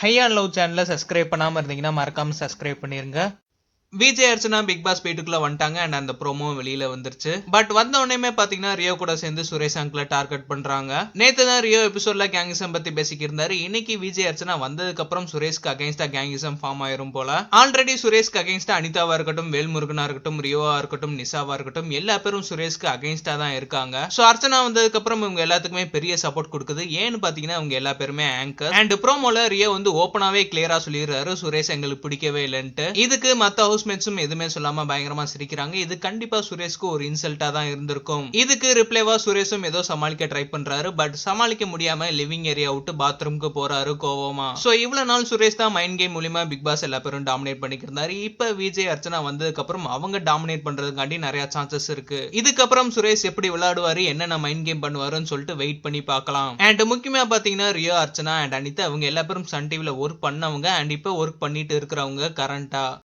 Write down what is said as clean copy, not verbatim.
High and love சேனலை subscribe பண்ணாமல் இருந்தீங்கன்னா மறக்காம சப்ஸ்கிரைப் பண்ணிருங்க. விஜய் அர்ச்சனா பிக் பாஸ் வீட்டுக்குள்ள வந்துட்டாங்க அண்ட் அந்த ப்ரோமோ வெளியில வந்துருச்சு. பட் வந்த உடனே பாத்தீங்கன்னா ரியோ கூட சேர்ந்து சுரேஷ் அங்கிள டார்கெட் பண்றாங்க. நேத்து தான் ரியோ எபிசோட்ல கேங்கிசம் பத்தி பேசிக்கி இருந்தாரு. இன்னைக்கு விஜய் அர்ச்சனா வந்ததுக்கு அப்புறம் சுரேஷ்க்கு அகைன்ஸ்டா கேங்கிசம் ஃபார்ம் ஆயிரும் போல. ஆல்ரெடி சுரேஷ்க்கு அகைன்ஸ்டா அனிதாவா இருக்கட்டும், வேல்முருகனா இருக்கட்டும், ரியோவா இருக்கட்டும், நிஷாவா இருக்கட்டும், எல்லா பேரும் சுரேஷ்க்கு அகைன்ஸ்டா தான் இருக்காங்க. சோ அர்ச்சனா வந்ததுக்கு அப்புறம் இவங்க எல்லாத்துக்குமே பெரிய சப்போர்ட் கொடுக்குது. ஏன்னு பாத்தீங்கன்னா அவங்க எல்லா பேருமே ஆங்கர். அண்ட் ப்ரோமோல ரியோ வந்து ஓப்பனாவே கிளியரா சொல்லிடுறாரு சுரேஷ் எங்களுக்கு பிடிக்கவே இல்லைன்ட்டு. இதுக்கு மத்த ஹவுஸ்மேட்ஸும் எதுவுமே சொல்லாம பயங்கரமா சிரிக்கிறாங்க. இது கண்டிப்பா சுரேஷ்க்கு ஒரு இன்சல்ட்டா தான் இருந்திருக்கும். இதுக்கு ரிப்ளைவா சுரேஷும் ஏதோ சமாளிக்க ட்ரை பண்றாரு. பட் சமாளிக்க முடியாம லிவிங் ஏரியா விட்டு பாத்ரூம்க்கு போறாரு கோவமா. சோ இவ்வளவு நாள் சுரேஷ் தான் மைண்ட் கேம் மூலமா பிக் பாஸ் எல்லா பேரும் டாமினேட் பண்ணிட்டு இருந்தாரு. இப்ப விஜய் அர்ச்சனா வந்ததுக்கு அப்புறம் அவங்க டாமினேட் பண்றதுக்காண்டி நிறைய சான்சஸ் இருக்கு. இதுக்கப்புறம் சுரேஷ் எப்படி விளையாடுவாரு, என்னென்ன மைண்ட் கேம் பண்ணுவாருன்னு சொல்லிட்டு வெயிட் பண்ணி பார்க்கலாம். அண்ட் முக்கியமா பாத்தீங்கன்னா ரியோ, அர்ச்சனா அண்ட் அனிதா அவங்க எல்லா பேரும் சன் டிவில ஒர்க் பண்ணவங்க அண்ட் இப்ப ஒர்க் பண்ணிட்டு இருக்கிறவங்க கரண்டா.